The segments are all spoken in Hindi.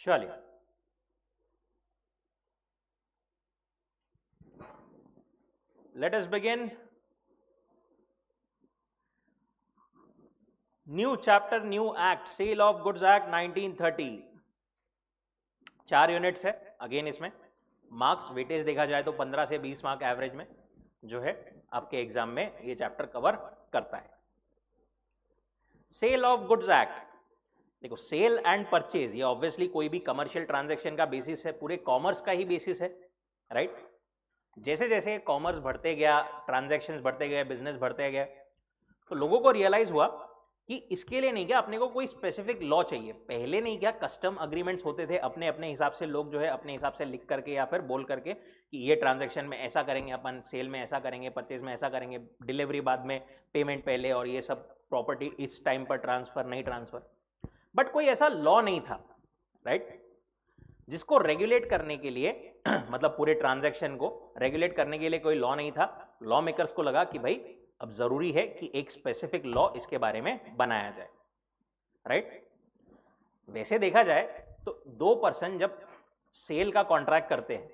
चलिए, let us begin. New chapter, new act, Sale of Goods Act 1930. 4 units है अगेन इसमें। मार्क्स वेटेज देखा जाए तो 15 से 20 मार्क एवरेज में जो है आपके एग्जाम में ये चैप्टर कवर करता है। सेल ऑफ गुड्स एक्ट, देखो सेल एंड परचेज ये ऑब्वियसली कोई भी कमर्शियल ट्रांजैक्शन का बेसिस है, पूरे कॉमर्स का ही बेसिस है, राइट। जैसे जैसे कॉमर्स बढ़ते गया, ट्रांजैक्शंस बढ़ते गए, बिजनेस बढ़ते गए, तो लोगों को रियलाइज हुआ कि इसके लिए नहीं क्या अपने को कोई स्पेसिफिक लॉ चाहिए। पहले नहीं क्या कस्टम अग्रीमेंट्स होते थे, अपने अपने हिसाब से लोग जो है अपने हिसाब से लिख करके या फिर बोल करके कि ये ट्रांजैक्शन में ऐसा करेंगे अपन, सेल में ऐसा करेंगे, परचेज में ऐसा करेंगे, डिलीवरी बाद में, पेमेंट पहले, और ये सब प्रॉपर्टी इस टाइम पर ट्रांसफर नहीं ट्रांसफर। बट कोई ऐसा लॉ नहीं था, राइट, जिसको रेगुलेट करने के लिए मतलब पूरे ट्रांजैक्शन को रेगुलेट करने के लिए कोई लॉ नहीं था। लॉ मेकर्स को लगा कि भाई अब जरूरी है कि एक स्पेसिफिक लॉ इसके बारे में बनाया जाए, राइट। वैसे देखा जाए तो दो पर्सन जब सेल का कॉन्ट्रैक्ट करते हैं,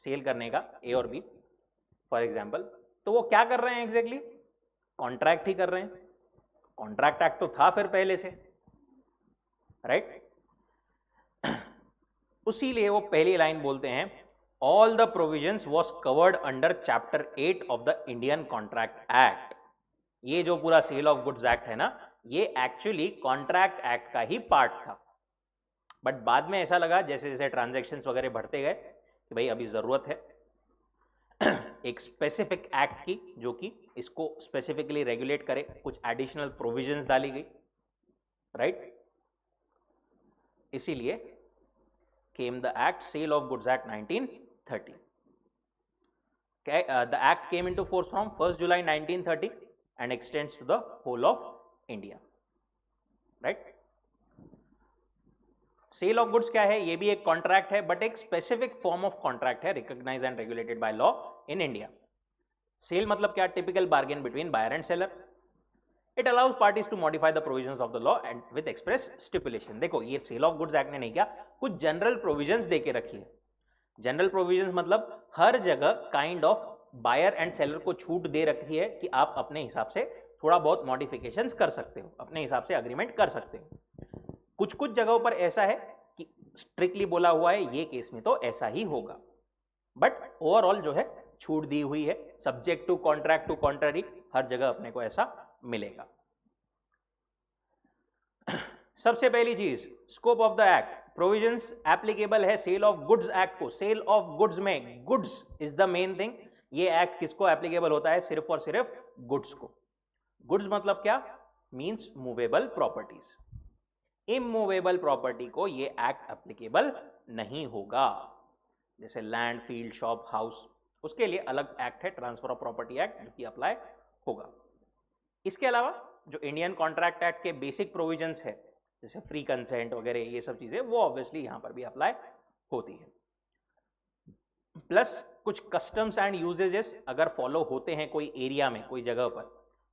सेल करने का, ए और बी फॉर एग्जांपल, तो वो क्या कर रहे हैं एग्जैक्टली? कॉन्ट्रैक्ट ही कर रहे हैं। कॉन्ट्रैक्ट एक्ट तो था फिर पहले से, राइट। उसीलिए वो पहली लाइन बोलते हैं, all the provisions was covered under chapter 8 of the Indian contract act. ये जो पूरा सेल ऑफ गुड्स एक्ट है ना, ये एक्चुअली कॉन्ट्रैक्ट एक्ट का ही पार्ट था। बट बाद में ऐसा लगा जैसे जैसे ट्रांजैक्शंस वगैरह बढ़ते गए कि भाई अभी जरूरत है एक स्पेसिफिक एक्ट की जो कि इसको स्पेसिफिकली रेगुलेट करे, कुछ एडिशनल प्रोविजंस डाली गई, राइट। इसीलिए came the act, Sale of Goods Act 1930. Okay, the act came into force from 1st July 1930 and extends to the whole of India, right. Sale of goods क्या है? ये भी एक कॉन्ट्रैक्ट है, बट एक स्पेसिफिक फॉर्म ऑफ कॉन्ट्रैक्ट है, recognised and regulated by law in India. Sale मतलब क्या? Typical bargain between buyer and seller. It allows parties to modify the provisions of the law and with express stipulation. देखो ये सेल ऑफ गुड्स एक्ट ने नहीं किया, कुछ जनरल प्रोविजंस देके रखी है। जनरल प्रोविजंस मतलब हर जगह kind of buyer and seller को छूट दे रखी है कि आप अपने हिसाब से थोड़ा बहुत मॉडिफिकेशंस कर सकते हो, अपने हिसाब से अग्रीमेंट कर सकते हो। कुछ कुछ जगहों पर ऐसा है कि स्ट्रिक्टली बोला हुआ है ये केस में तो ऐसा ही होगा, बट ओवरऑल जो है छूट दी हुई है, subject to contract to contrary, हर जगह अपने को ऐसा मिलेगा। सबसे पहली चीज, scope of the act, provisions applicable है सेल ऑफ गुड्स एक्ट को। सेल ऑफ गुड्स में goods is the main thing. ये एक्ट किसको एप्लीकेबल होता है? सिर्फ और सिर्फ गुड्स को। गुड्स मतलब क्या? Means movable properties. Immovable property को ये एक्ट एप्लीकेबल नहीं होगा। जैसे लैंड, फील्ड, शॉप, हाउस, उसके लिए अलग एक्ट है, ट्रांसफर ऑफ प्रॉपर्टी एक्ट, जो कि अप्लाई होगा। इसके अलावा जो इंडियन कॉन्ट्रैक्ट एक्ट के बेसिक प्रोविजंस है, जैसे फ्री कंसेंट वगैरह, ये सब चीजें वो ऑब्वियसली यहां पर भी अप्लाई होती है। प्लस कुछ कस्टम्स एंड यूजेजेस अगर फॉलो होते हैं कोई एरिया में, कोई जगह पर,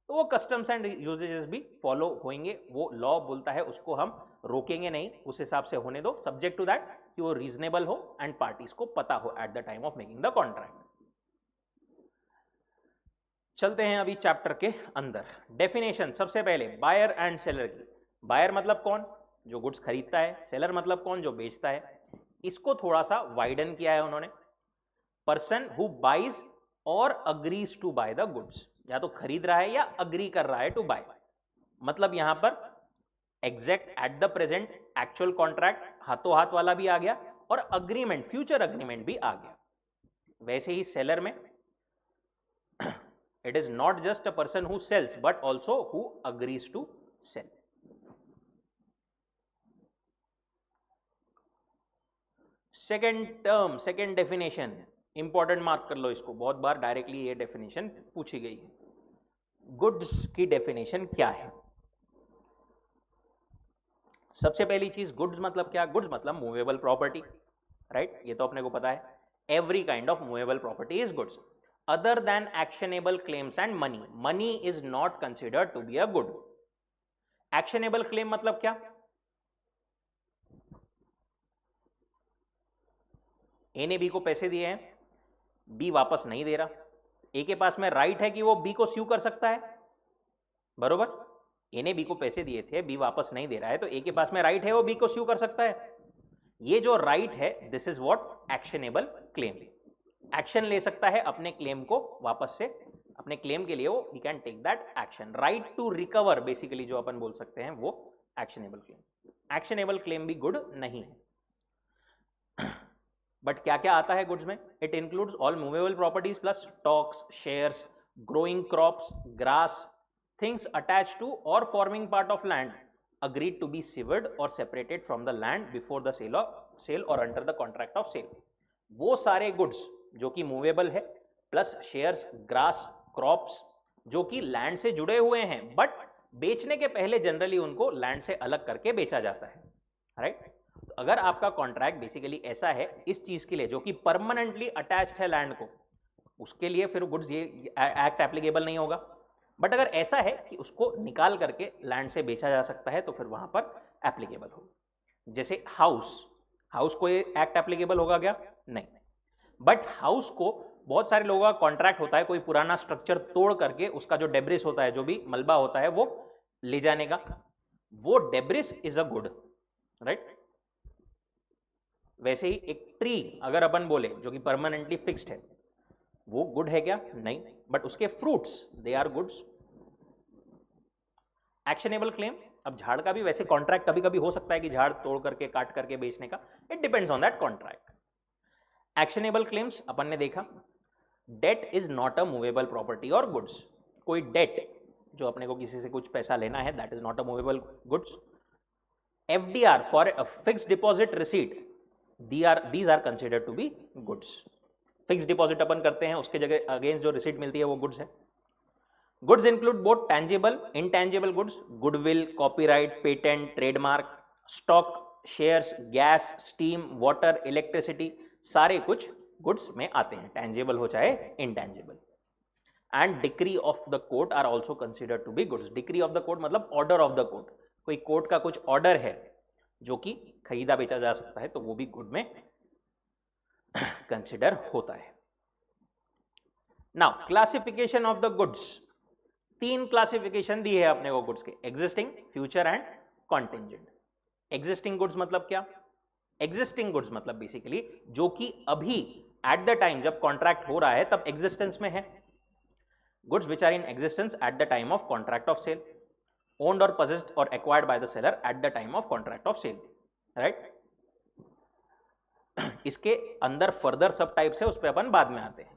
तो वो कस्टम्स एंड यूजेजेस भी फॉलो होंगे। वो लॉ बोलता है उसको हम रोकेंगे नहीं, उस हिसाब से होने दो, सब्जेक्ट टू दैट कि वो रीजनेबल हो एंड पार्टीज को पता हो eight the time of making the contract. चलते हैं अभी चैप्टर के अंदर। डेफिनेशन सबसे पहले बायर एंड सेलर की। बायर मतलब कौन? जो गुड्स खरीदता है। सेलर मतलब कौन? जो बेचता है। इसको थोड़ा सा वाइडन किया है उन्होंने। पर्सन हु बाइज और agrees to buy the goods, या तो खरीद रहा है या अग्री कर रहा है टू बाय। मतलब यहां पर exact at the present actual contract हाथों हाथ वाला भी आ गया और अग्रीमेंट, फ्यूचर अग्रीमेंट भी आ गया। वैसे ही सेलर में it is not just a person who sells but also who agrees to sell. Second term, second definition, important mark कर लो इसको, बहुत बार डायरेक्टली ये डेफिनेशन पूछी गई है। गुड्स की डेफिनेशन क्या है? सबसे पहली चीज, गुड्स मतलब क्या? गुड्स मतलब मूवेबल प्रॉपर्टी, राइट, ये तो अपने को पता है। Every kind of movable property is goods other than actionable claims and money. Money is not considered to be a good. Actionable claim मतलब क्या? ए ने बी को पैसे दिए हैं, बी वापस नहीं दे रहा, ए के पास में राइट है कि वो बी को स्यू कर सकता है, बरोबर। ए ने बी को पैसे दिए थे, बी वापस नहीं दे रहा है, तो ए के पास में राइट है वो बी को स्यू कर सकता है। ये जो राइट है, this is what actionable claim. Action ले सकता है अपने क्लेम को वापस से, अपने क्लेम के लिए वो ही can take that action. Right to recover basically जो अपन बोल सकते हैं वो एक्शनेबल क्लेम। एक्शनेबल क्लेम भी गुड नहीं है। बट क्या क्या आता है गुड्स में? It includes all movable properties plus stocks, shares, growing crops, grass, things attached to और forming part of land agreed to be severed or separated from the land before the sale or under the contract of sale। वो सारे गुड्स जो कि मूवेबल है, प्लस शेयर्स, ग्रास, क्रॉप्स जो कि लैंड से जुड़े हुए हैं, बट बेचने के पहले जनरली उनको लैंड से अलग करके बेचा जाता है, राइट। तो अगर आपका कॉन्ट्रैक्ट बेसिकली ऐसा है इस चीज के लिए जो कि परमानेंटली अटैच्ड है लैंड को, उसके लिए फिर गुड्स ये एक्ट एप्लीकेबल नहीं होगा। बट अगर ऐसा है कि उसको निकाल करके लैंड से बेचा जा सकता है तो फिर वहां पर एप्लीकेबल होगा। जैसे हाउस को ये एक्ट एप्लीकेबल होगा क्या? नहीं। बट हाउस को बहुत सारे लोगों का कॉन्ट्रैक्ट होता है, कोई पुराना स्ट्रक्चर तोड़ करके उसका जो डेब्रिस होता है, जो भी मलबा होता है, वो ले जाने का, वो debris is a good, right. वैसे ही एक ट्री अगर अपन बोले जो कि परमानेंटली फिक्स्ड है, वो गुड है क्या? नहीं। बट उसके fruits they are goods. Actionable claim, अब झाड़ का भी वैसे कॉन्ट्रैक्ट कभी कभी हो सकता है कि झाड़ तोड़ करके काट करके बेचने का, it depends on that contract. Actionable claims अपन ने देखा, debt is not a movable property और गुड्स। कोई डेट जो अपने को किसी से कुछ पैसा लेना है, that is not a movable goods. FDR for a fixed deposit receipt, these are considered to be goods. Fix deposit अपन करते हैं, उसके जगह अगेंस्ट जो रिसीट मिलती है वो गुड्स है। Goods include both tangible, intangible goods, goodwill, copyright, patent, trademark, stock, shares, gas, steam, water, electricity, सारे कुछ गुड्स में आते हैं, टैंजिबल हो चाहे intangible. And decree of the court are also considered to be goods. Decree of the court मतलब ऑर्डर ऑफ द कोर्ट, कोई कोर्ट का कुछ ऑर्डर है जो कि खरीदा बेचा जा सकता है, तो वो भी गुड में कंसिडर होता है। Now classification of the goods, 3 classification दी है अपने को गुड्स के, existing, future and contingent. Existing goods मतलब क्या? एग्जिस्टिंग गुड्स मतलब बेसिकली जो कि अभी एट द टाइम जब कॉन्ट्रैक्ट हो रहा है तब एग्जिस्टेंस में है। Goods which are in existence at the time of contract of sale, owned और possessed और acquired by the seller at the time of contract of cell, right. इसके अंदर फर्दर सब टाइप्स है, उस पर अपन बाद में आते हैं,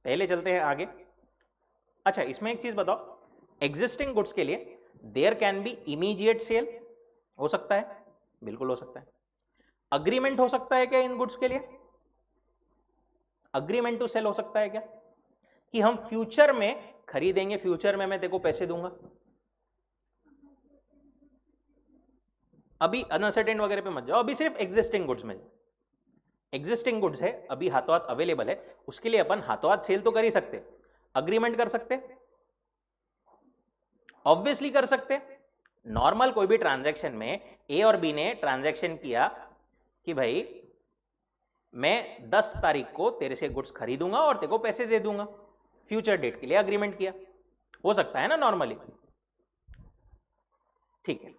पहले चलते हैं आगे। अच्छा, इसमें एक चीज बताओ, एग्जिस्टिंग गुड्स के लिए there can be immediate sale, हो सकता है, बिल्कुल हो सकता है। अग्रीमेंट हो सकता है क्या इन गुड्स के लिए? अग्रीमेंट टू सेल हो सकता है क्या, कि हम फ्यूचर में खरीदेंगे, फ्यूचर में मैं तेरे को पैसे दूंगा। अभी अनसर्टेन वगैरह पे मत जाओ, अभी सिर्फ एग्जिस्टिंग गुड्स में। एग्जिस्टिंग गुड्स है, अभी हाथों हाथ अवेलेबल है, उसके लिए अपन हाथों हाथ सेल तो कर ही सकते, अग्रीमेंट कर सकते, ऑब्वियसली कर सकते। नॉर्मल कोई भी ट्रांजैक्शन में ए और बी ने ट्रांजैक्शन किया कि भाई मैं 10 तारीख को तेरे से गुड्स खरीदूंगा और तेरे को पैसे दे दूंगा, फ्यूचर डेट के लिए अग्रीमेंट किया, हो सकता है ना नॉर्मली, ठीक है।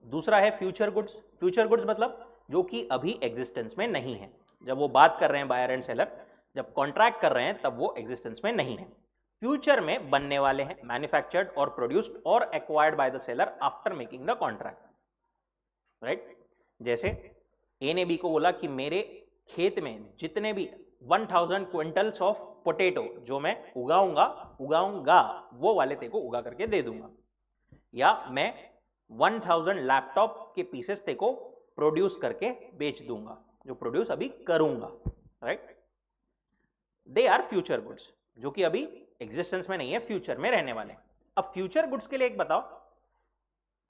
दूसरा है फ्यूचर गुड्स। फ्यूचर गुड्स मतलब जो कि अभी एग्जिस्टेंस में नहीं है, जब वो बात कर रहे हैं बायर एंड सेलर, जब कॉन्ट्रैक्ट कर रहे हैं तब वो एग्जिस्टेंस में नहीं है, फ्यूचर में बनने वाले हैं, मैन्युफैक्चर्ड और प्रोड्यूस्ड और acquired by the seller after making the contract, right. जैसे ए ने बी को बोला कि मेरे खेत में जितने भी 1000 क्विंटल्स ऑफ पोटैटो जो मैं उगाऊंगा वो वाले तेको उगा करके दे दूंगा, या मैं 1000 लैपटॉप के पीसेस तेको प्रोड्यूस करके बेच दूंगा, जो प्रोड्यूस अभी करूंगा, right. They are future goods जो कि अभी एग्जिस्टेंस में नहीं है, फ्यूचर में रहने वाले। अब फ्यूचर गुड्स के लिए एक बताओ,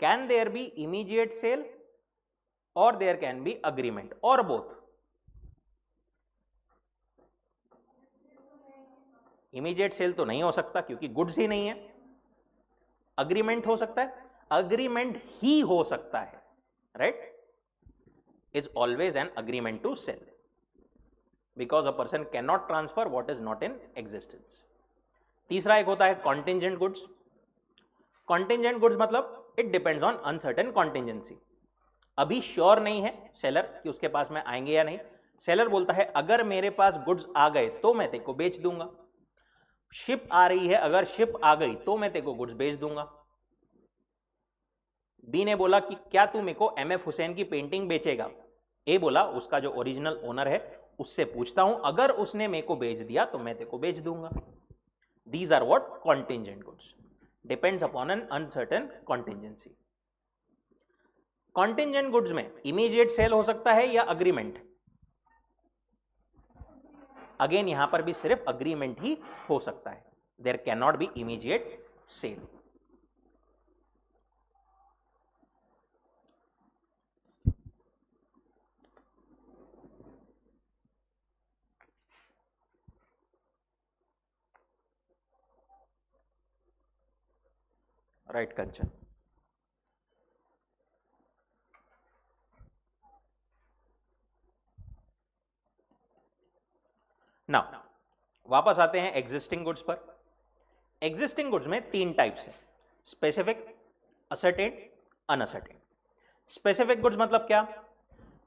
can there be immediate sale और देयर कैन बी अग्रीमेंट और बोथ? इमीडिएट सेल तो नहीं हो सकता क्योंकि गुड्स ही नहीं है। अग्रीमेंट हो सकता है, अग्रीमेंट ही हो सकता है, right, is always an agreement to sale. Because a person can not transfer what is not in existence. तीसरा एक होता है कॉन्टिंजेंट गुड्स। कॉन्टिंजेंट गुड्स मतलब it depends on uncertain contingency. अभी श्योर नहीं है सेलर कि उसके पास में आएंगे या नहीं। सेलर बोलता है अगर मेरे पास गुड्स आ गए तो मैं तेको बेच दूंगा। शिप आ रही है, अगर शिप आ गई तो मैं तेको गुड्स बेच दूंगा। बी ने बोला कि क्या तू मेरे को एम एफ हुसैन की पेंटिंग बेचेगा। ए बोला उसका जो ओरिजिनल ओनर है उससे पूछता हूं, अगर उसने मेरे को बेच दिया तो मैं तेको बेच दूंगा। These are what contingent goods, depends upon an uncertain contingency. Contingent goods में इमीडिएट सेल हो सकता है या अग्रीमेंट। अगेन यहां पर भी सिर्फ अग्रीमेंट ही हो सकता है, there can not be immediate sale. Right Kanchan. Now वापस आते हैं एग्जिस्टिंग गुड्स पर। एग्जिस्टिंग गुड्स में तीन टाइप्स हैं, specific, ascertained, unascertained. Specific goods मतलब क्या,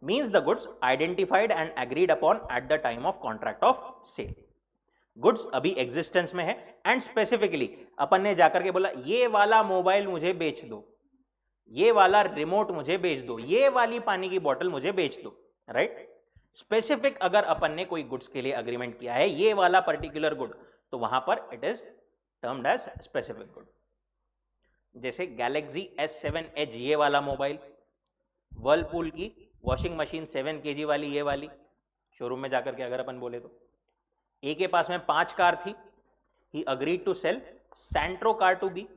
means the goods identified and agreed upon at the time of contract of sale. Goods अभी एग्जिस्टेंस में है एंड स्पेसिफिकली अपन ने जाकर के बोला ये वाला मोबाइल मुझे बेच दो, ये वाला रिमोट मुझे बेच दो, ये वाली पानी की बोतल मुझे बेच दो, राइट। स्पेसिफिक अगर अपन ने कोई गुड्स के लिए अग्रीमेंट किया है, ये वाला पर्टिकुलर गुड, तो वहां पर it is termed as specific good. जैसे गैलेक्सी S7 Edge ये वाला मोबाइल, वर्लपूल की वॉशिंग मशीन 7 kg वाली ये वाली, शोरूम में जाकर के अगर अपन बोले तो ए के पास में 5 कार थी, he agreed to sell Santro car to be,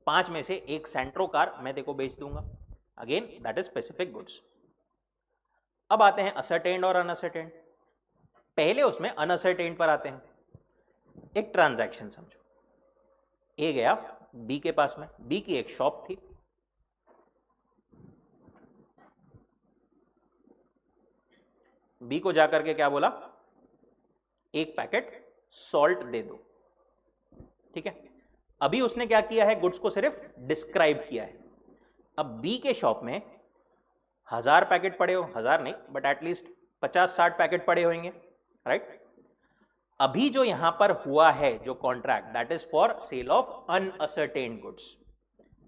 5 में से एक सेंट्रो कार मैं तेको बेच दूंगा। Again that is specific goods. अब आते हैं असर्टेन्ड और अनअसर्टेन्ड। पहले उसमें अनअसर्टेन्ड पर आते हैं। एक ट्रांजैक्शन समझो, ए गया बी के पास में, बी की एक शॉप थी, बी को जाकर के क्या बोला, एक पैकेट सॉल्ट दे दो, ठीक है। अभी उसने क्या किया है, गुड्स को सिर्फ डिस्क्राइब किया है। अब बी के शॉप में 1000 पैकेट पड़े हो, 1000 नहीं बट एटलीस्ट 50-60 पैकेट पड़े होंगे, राइट। अभी जो यहां पर हुआ है जो contract, that is for sale of unascertained goods.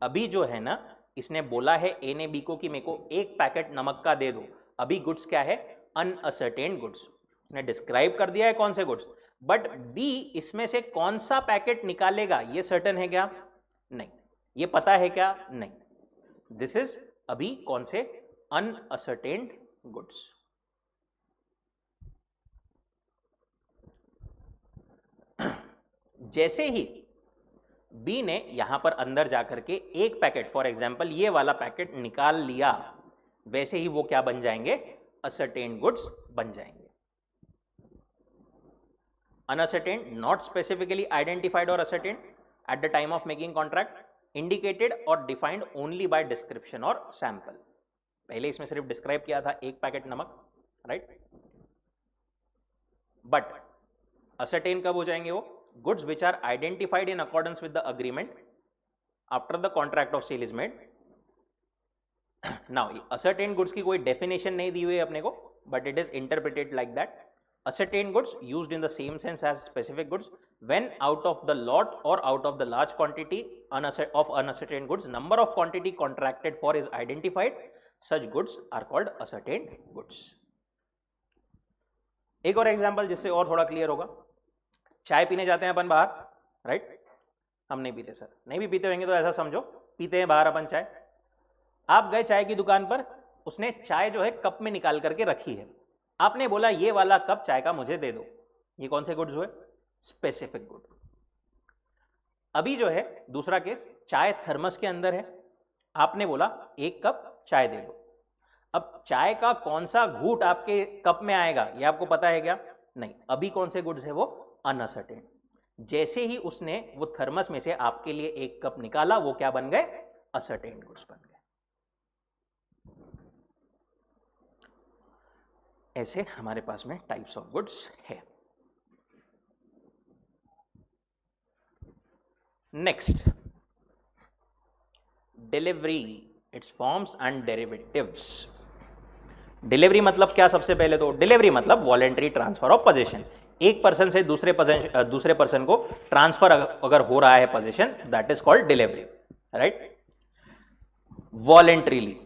अभी जो है ना, इसने बोला है ए ने बी को कि मेरे को एक पैकेट नमक का दे दो। अभी गुड्स क्या है, अनअसर्टेन्ड गुड्स। उसने डिस्क्राइब कर दिया है कौन से गुड्स, बट बी इसमें से कौन सा पैकेट निकालेगा ये सर्टेन है क्या, नहीं। ये पता है क्या, नहीं। दिस इज अभी कौन से, अनअसर्टेन्ड गुड्स। जैसे ही बी ने यहां पर अंदर जाकर के एक पैकेट, फॉर एग्जांपल ये वाला पैकेट निकाल लिया, वैसे ही वो क्या बन जाएंगे, असर्टेन्ड गुड्स बन जाएंगे। Unascertained, not specifically identified or ascertained at the time of making contract, indicated or defined only by description or sample. पहले इसमें सिर्फ डिस्क्राइब किया था एक पैकेट नमक, राइट। बट ascertain कब हो जाएंगे वो, goods which are identified in accordance with the agreement after the contract of sale is made. Now ascertain goods की कोई डेफिनेशन नहीं दी हुई है अपने को, but it is interpreted like that. Ascertained goods used in the same sense as specific goods when out of the lot or out of the large quantity of unascertained goods number of quantity contracted for is identified, such goods are called ascertained goods. एक और एग्जांपल जिससे और थोड़ा क्लियर होगा, चाय पीने जाते हैं अपन बाहर, राइट। हम नहीं पीते सर, नहीं भी पीते होंगे तो ऐसा समझो पीते हैं बाहर अपन चाय। आप गए चाय की दुकान पर, उसने चाय जो है कप में निकाल करके रखी है, आपने बोला ये वाला कप चाय का मुझे दे दो। ये कौन से गुड्स हुए, स्पेसिफिक गुड। अभी जो है दूसरा केस, चाय थर्मस के अंदर है, आपने बोला एक कप चाय दे दो। अब चाय का कौन सा घूंट आपके कप में आएगा ये आपको पता है क्या, नहीं। अभी कौन से गुड्स है वो, अनअसर्टेन। जैसे ही उसने वो थर्मस में से आपके लिए एक कप निकाला, वो क्या बन गए, असर्टेन गुड्स बन गए। ऐसे हमारे पास में टाइप्स ऑफ गुड्स है। Next, delivery, its forms and derivatives. Delivery मतलब क्या? सबसे पहले तो डिलीवरी मतलब वॉलेंटरी ट्रांसफर ऑफ पोजीशन। एक पर्सन से दूसरे पर्सन को ट्रांसफर अगर हो रहा है position, that is called delivery, right? Voluntarily.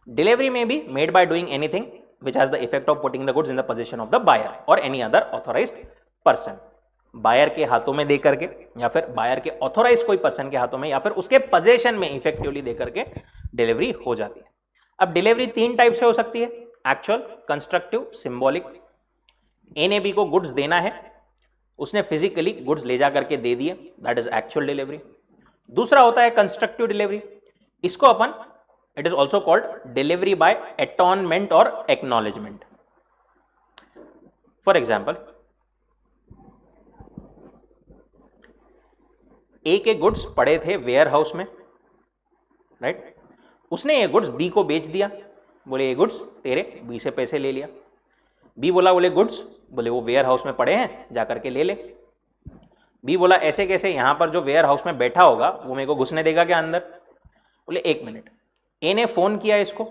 Delivery में be made by doing anything which has the effect of putting the goods in the possession of the buyer or any other authorized person। Buyer के हाथों में दे करके, या फिर बायर के ऑथोराइज कोई पर्सन के हाथों में, या फिर उसके पोजेशन में इफेक्टिवली दे करके डिलीवरी हो जाती है। अब डिलीवरी तीन टाइप से हो सकती है, एक्चुअल, कंस्ट्रक्टिव, सिंबॉलिक। ए ने बी को गुड्स देना है, उसने फिजिकली गुड्स ले जा करके दे दिए, दैट इज एक्चुअल डिलीवरी। दूसरा होता है कंस्ट्रक्टिव डिलीवरी, इसको अपन it is also called delivery by attornment और एक्नॉलेजमेंट। फॉर एग्जाम्पल, ए के गुड्स पड़े थे वेयर हाउस में, राइट? उसने ये गुड्स बी को बेच दिया, बोले ये गुड्स तेरे, बी से पैसे ले लिया। बी बोला, बोले गुड्स, बोले वो वेयर हाउस में पड़े हैं, जाकर के ले ले। बी बोला ऐसे कैसे, यहां पर जो वेयर हाउस में बैठा होगा वो मेरे को घुसने देगा क्या अंदर? बोले एक मिनट। ए ने फोन किया इसको,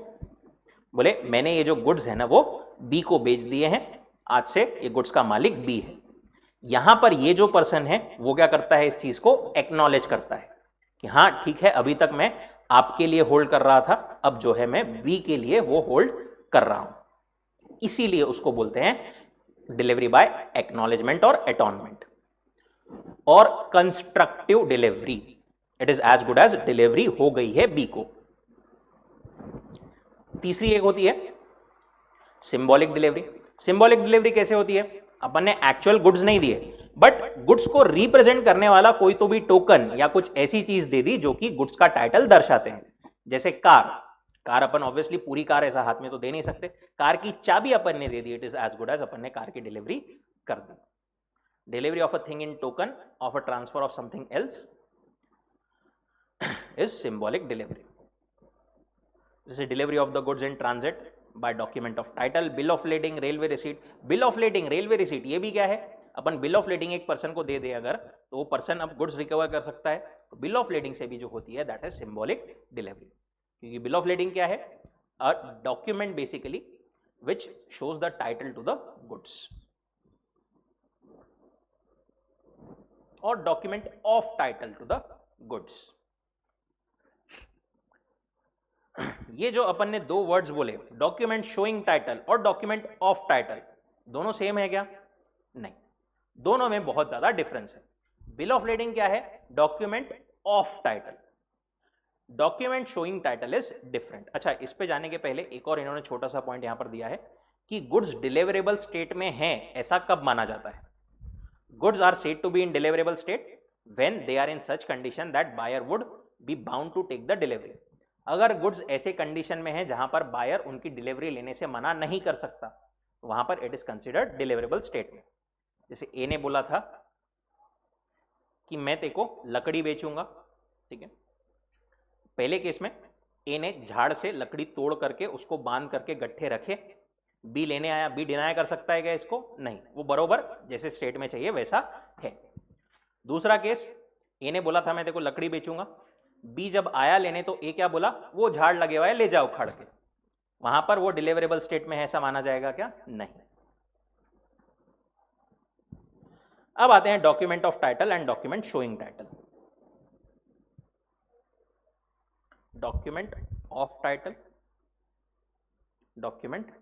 बोले मैंने ये जो गुड्स है ना वो बी को बेच दिए हैं, आज से ये गुड्स का मालिक बी है। यहां पर ये जो पर्सन है वो क्या करता है, इस चीज को एक्नॉलेज करता है कि हाँ ठीक है, अभी तक मैं आपके लिए होल्ड कर रहा था, अब जो है मैं बी के लिए वो होल्ड कर रहा हूं। इसीलिए उसको बोलते हैं डिलीवरी बाय एक्नॉलेजमेंट और एटॉनमेंट। और constructive delivery, it is as good as delivery हो गई है बी को। तीसरी एक होती है सिंबॉलिक डिलीवरी। सिंबॉलिक डिलीवरी कैसे होती है? अपन ने एक्चुअल गुड्स नहीं दिए, बट गुड्स को रिप्रेजेंट करने वाला कोई तो भी टोकन या कुछ ऐसी चीज दे दी जो कि गुड्स का टाइटल दर्शाते हैं। जैसे कार अपन ऑब्वियसली पूरी कार ऐसा हाथ में तो दे नहीं सकते, कार की चाबी अपन ने दे दी, it is as good as अपन ने कार की डिलीवरी कर दी। Delivery of a thing in token of a transfer of something else is symbolic delivery. जैसे delivery of the goods in transit by document of title, bill of lading, railway receipt. Bill of lading, railway receipt, ये भी क्या है? अपन बिल ऑफ लेडिंग एक पर्सन को दे दे अगर, तो वो पर्सन अब गुड्स रिकवर कर सकता है, तो बिल ऑफ लेडिंग से भी जो होती है दैट इज सिंबॉलिक डिलीवरी। क्योंकि बिल ऑफ लेडिंग क्या है? A document basically which shows the title to the goods, और document of title to the goods. ये जो अपन ने दो वर्ड्स बोले, डॉक्यूमेंट शोइंग टाइटल और डॉक्यूमेंट ऑफ टाइटल, दोनों सेम है क्या? नहीं, दोनों में बहुत ज्यादा डिफरेंस है। बिल ऑफ लेडिंग क्या है? Document of title. Document showing title is different. अच्छा, इस पे जाने के पहले एक और इन्होंने छोटा सा पॉइंट यहां पर दिया है कि गुड्स डिलीवरेबल स्टेट में हैं, ऐसा कब माना जाता है? Goods are said to be in deliverable state when they are in such condition that buyer would be bound to take the delivery. अगर गुड्स ऐसे कंडीशन में है जहां पर बायर उनकी डिलीवरी लेने से मना नहीं कर सकता, तो वहां पर it is considered deliverable state में। जैसे ए ने बोला था कि मैं तेरे को लकड़ी बेचूंगा, ठीक है? पहले केस में ए ने झाड़ से लकड़ी तोड़ करके उसको बांध करके गट्ठे रखे, बी लेने आया, बी डिनाई कर सकता है क्या इसको? नहीं, वो बरोबर जैसे स्टेट में चाहिए वैसा है। दूसरा केस, ए ने बोला था मैं तेरे को लकड़ी बेचूंगा, बी जब आया लेने तो ए क्या बोला? वो झाड़ लगे हुआ है, ले जाओ उखाड़ के। वहां पर वो डिलीवरेबल स्टेट में है, ऐसा माना जाएगा क्या? नहीं। अब आते हैं document of title and document showing title. Document of title, document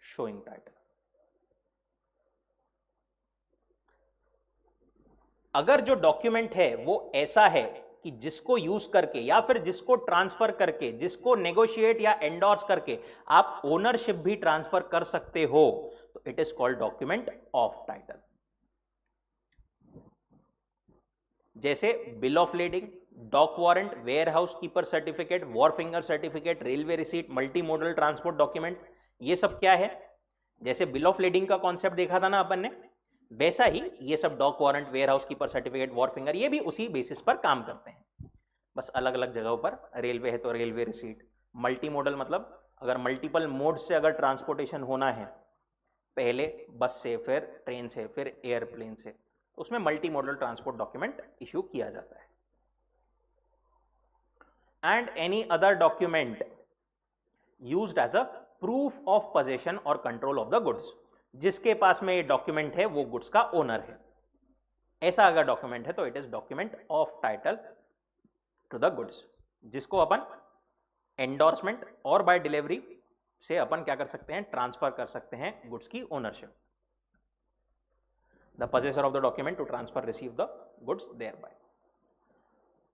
showing title. अगर जो डॉक्यूमेंट है वो ऐसा है कि जिसको यूज करके या फिर जिसको ट्रांसफर करके, जिसको नेगोशिएट या एंडोर्स करके आप ओनरशिप भी ट्रांसफर कर सकते हो, तो it is called document of title. जैसे bill of lading, dock warrant, warehouse keeper certificate, wharfinger certificate, railway receipt, multimodal transport document, ये सब क्या है? जैसे बिल ऑफ लेडिंग का कॉन्सेप्ट देखा था ना अपन ने, वैसा ही ये सब dock warrant, warehouse keeper certificate, wharfinger, ये भी उसी बेसिस पर काम करते हैं, बस अलग अलग जगहों पर। रेलवे है तो रेलवे रिसीट, मल्टी मॉडल मतलब अगर मल्टीपल मोड से अगर ट्रांसपोर्टेशन होना है, पहले बस से, फिर ट्रेन से, फिर एयरप्लेन से, तो उसमें multi modal transport document issue किया जाता है. And any other document used as a proof of possession और कंट्रोल ऑफ द गुड्स. जिसके पास में ये डॉक्यूमेंट है वो गुड्स का ओनर है. ऐसा अगर डॉक्यूमेंट है तो it is document of title to the goods, जिसको अपन एंडोर्समेंट और बाय डिलीवरी से अपन क्या कर सकते हैं, ट्रांसफर कर सकते हैं गुड्स की ownership. The possessor of the document to transfer receive the goods thereby.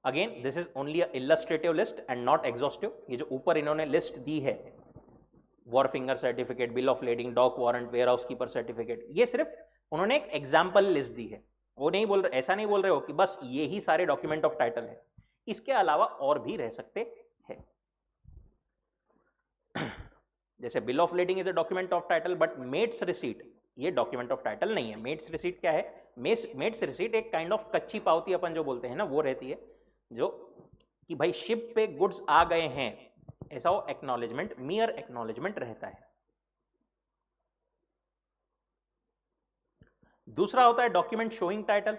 Again this is only a illustrative list and not exhaustive. ये जो ऊपर इन्होंने लिस्ट दी है, wharfinger certificate, bill of lading, dock warrant, warehouse keeper certificate, ये सिर्फ उन्होंने एक एग्जाम्पल लिस्ट दी है. वो नहीं बोल रहे, ऐसा नहीं बोल रहे हो कि बस ये ही सारे डॉक्यूमेंट ऑफ टाइटल है, इसके अलावा और भी रह सकते हैं. जैसे bill of lading is a document of title, but mate's receipt ये डॉक्यूमेंट ऑफ टाइटल नहीं है. मेट्स रिसीट क्या है? मेट्स रिसीट एक काइंड ऑफ कच्ची पावती अपन जो बोलते हैं ना, वो रहती है, जो कि भाई शिप पे गुड्स आ गए हैं, ऐसा वो एक्नॉलेजमेंट, मियर एक्नॉलेजमेंट रहता है. दूसरा होता है डॉक्यूमेंट शोइंग टाइटल.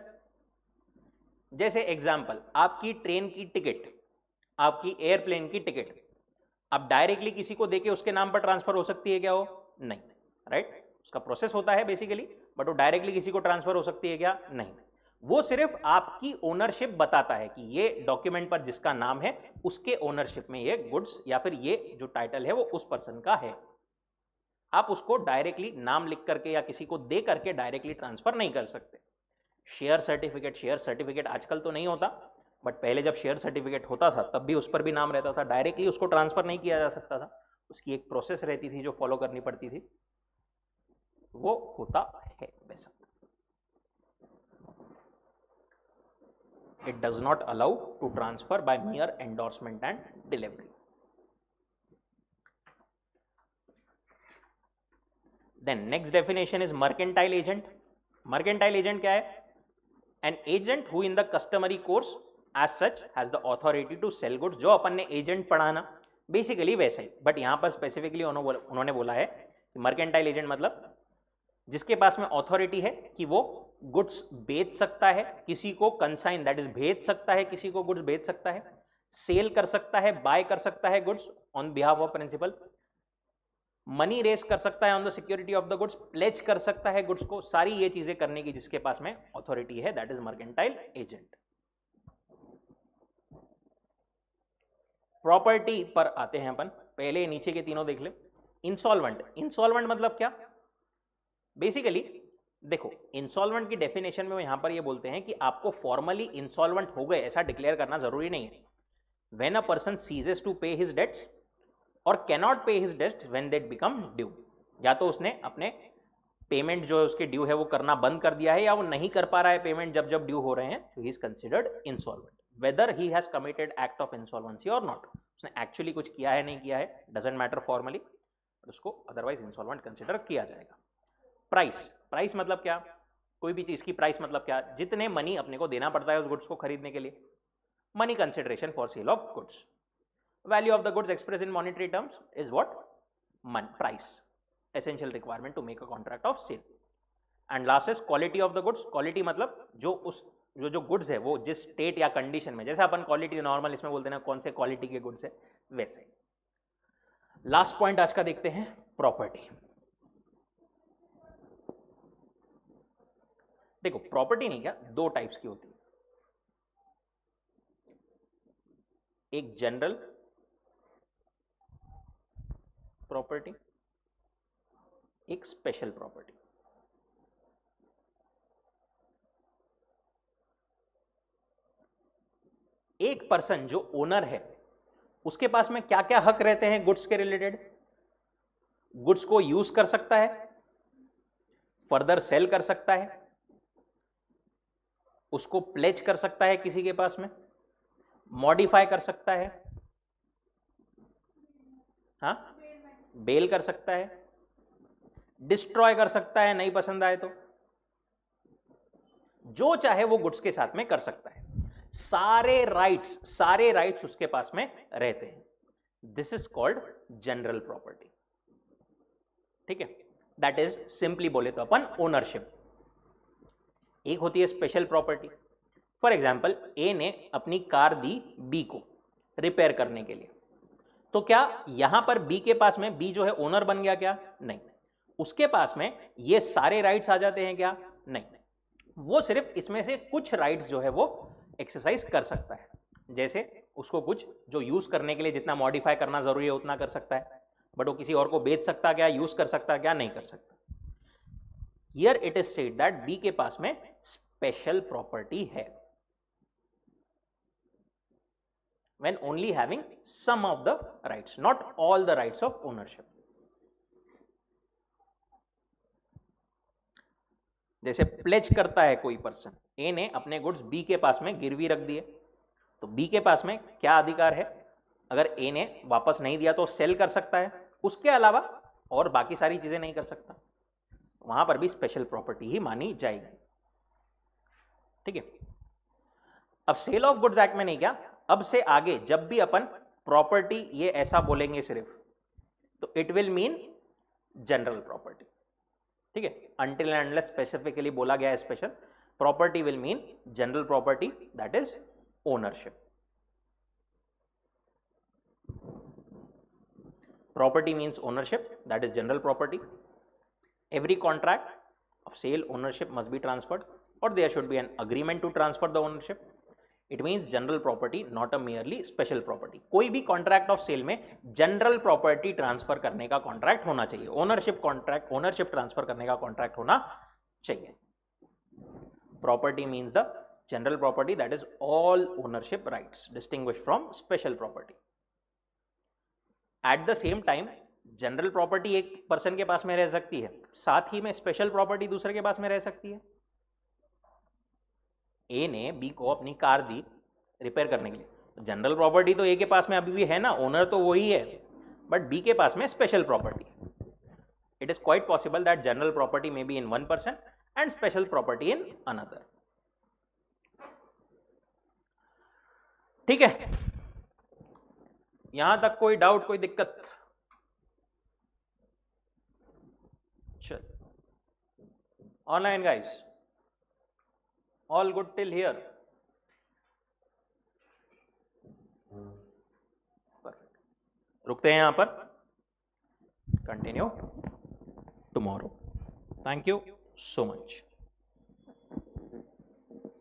जैसे एग्जांपल, आपकी ट्रेन की टिकट, आपकी एयरप्लेन की टिकट, अब डायरेक्टली किसी को देके उसके नाम पर ट्रांसफर हो सकती है क्या? वो नहीं, राइट. उसका प्रोसेस होता है बेसिकली, बट वो डायरेक्टली किसी को ट्रांसफर हो सकती है क्या? नहीं. वो सिर्फ आपकी ओनरशिप बताता है कि ये डॉक्यूमेंट पर जिसका नाम है उसके ओनरशिप में ये गुड्स या फिर ये जो टाइटल है वो उस पर्सन का है. आप उसको डायरेक्टली नाम लिख करके या किसी को दे करके डायरेक्टली ट्रांसफर नहीं कर सकते. शेयर सर्टिफिकेट आजकल तो नहीं होता, बट पहले जब शेयर सर्टिफिकेट होता था तब भी उस पर भी नाम रहता था. डायरेक्टली उसको ट्रांसफर नहीं किया जा सकता था, उसकी एक प्रोसेस रहती थी जो फॉलो करनी पड़ती थी. वो होता है वैसा. It does not allow to transfer by mere endorsement and delivery. Then next definition is mercantile agent. Mercantile agent क्या है? An agent who in the customary course as such has the authority to sell goods. जो अपन ने agent पढ़ा ना, बेसिकली वैसे ही, बट यहाँ पर स्पेसिफिकली उन्होंने बोला है कि मर्केंटाइल एजेंट मतलब जिसके पास में ऑथोरिटी है कि वो गुड्स बेच सकता है किसी को, कंसाइन दैट इज भेज सकता है किसी को, गुड्स बेच सकता है, सेल कर सकता है, बाय कर सकता है goods on behalf of principal, money raise कर सकता है on the security of the goods, pledge कर सकता है गुड्स को. सारी ये चीजें करने की जिसके पास में ऑथोरिटी है, that is mercantile agent. Property पर आते हैं अपन. पहले नीचे के तीनों देख ले. इंसॉल्वेंट. इंसॉल्वेंट मतलब क्या? बेसिकली देखो, इंसॉल्वेंट की डेफिनेशन में यहां पर ये बोलते हैं कि आपको फॉर्मली इंसॉल्वेंट हो गए ऐसा डिक्लेयर करना जरूरी नहीं है. When a person ceases to pay his debts और cannot pay his debts when they become due, या तो उसने अपने पेमेंट जो है उसके ड्यू है वो करना बंद कर दिया है, या वो नहीं कर पा रहा है पेमेंट जब जब ड्यू हो रहे हैं, तो he is considered insolvent. Weather he has committed act of insolvency और नॉट, उसने एक्चुअली कुछ किया है नहीं किया है डजंट मैटर फॉर्मली, उसको अदरवाइज इंसॉल्वेंट कंसिडर किया जाएगा. प्राइस. प्राइस मतलब क्या? कोई भी चीज की प्राइस मतलब क्या? जितने मनी अपने को देना पड़ता है उस गुड्स को खरीदने के लिए. Money consideration for sale of goods. Value of the goods express in monetary terms is what? मन. Price. Essential requirement to make a contract of sale. And last is quality of the goods. Quality मतलब जो गुड्स है वो जिस स्टेट या कंडीशन में, जैसे अपन क्वालिटी नॉर्मल इसमें बोलते हैं कौन से क्वालिटी के गुड्स है वैसे. लास्ट पॉइंट आज का देखते हैं, प्रॉपर्टी. देखो, प्रॉपर्टी नहीं क्या, दो टाइप्स की होती है. एक जनरल प्रॉपर्टी, एक स्पेशल प्रॉपर्टी. एक पर्सन जो ओनर है उसके पास में क्या क्या हक रहते हैं गुड्स के रिलेटेड? गुड्स को यूज कर सकता है, फर्दर सेल कर सकता है, उसको प्लेज कर सकता है किसी के पास में, मॉडिफाई कर सकता है, हाँ, बेल कर सकता है, डिस्ट्रॉय कर सकता है नहीं पसंद आए तो, जो चाहे वो गुड्स के साथ में कर सकता है. सारे राइट्स उसके पास में रहते हैं. This is called general property, ठीक है। दैट इज सिंपली बोले तो अपन ओनरशिप। एक होती है स्पेशल प्रॉपर्टी। फॉर एग्जाम्पल ए ने अपनी कार दी बी को रिपेयर करने के लिए, तो क्या यहां पर बी के पास में बी जो है ओनर बन गया क्या? नहीं। उसके पास में ये सारे राइट्स आ जाते हैं क्या? नहीं। वो सिर्फ इसमें से कुछ राइट्स जो है वो एक्सरसाइज कर सकता है। जैसे उसको कुछ जो यूज करने के लिए जितना मॉडिफाई करना जरूरी है उतना कर सकता है, बट वो किसी और को बेच सकता क्या, यूज कर सकता क्या? नहीं कर सकता। Here it is said that B के पास में स्पेशल प्रॉपर्टी है when only having some of the rights, not all the rights of ownership. जैसे प्लेज करता है कोई पर्सन, ए ने अपने गुड्स बी के पास में गिरवी रख दिए, तो बी के पास में क्या अधिकार है? अगर ए ने वापस नहीं दिया तो सेल कर सकता है, उसके अलावा और बाकी सारी चीजें नहीं कर सकता। वहां पर भी स्पेशल प्रॉपर्टी ही मानी जाएगी, ठीक है। अब सेल ऑफ गुड्स एक्ट में नहीं, क्या अब से आगे जब भी अपन प्रॉपर्टी ये ऐसा बोलेंगे सिर्फ, तो it will mean general property, ठीक है। अनटिल एंड अनलेस स्पेसिफिकली बोला गया है special, property will mean general property, that is ownership. Property means ownership, that is general property. Every contract of sale ownership must be transferred, or there should be an agreement to transfer the ownership. It means general property, not a merely special property. कोई भी contract of sale में general property transfer करने का contract होना चाहिए, ownership contract, ownership transfer करने का contract होना चाहिए. Property means the general property, that is all ownership rights, distinguished from special property. At the same time general property एक पर्सन के पास में रह सकती है, साथ ही में स्पेशल प्रॉपर्टी दूसरे के पास में रह सकती है। ए ने बी को अपनी कार दी रिपेयर करने के लिए, जनरल प्रॉपर्टी तो ए के पास में अभी भी है ना, ओनर तो वही है, बट बी के पास में special property. It is quite possible that general property may be in one person and special property in another, ठीक है। यहां तक कोई डाउट, कोई दिक्कत? चल, online guys, all good till here? Perfect, रुकते हैं यहां पर, continue tomorrow. Thank you so much.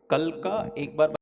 कल का एक बार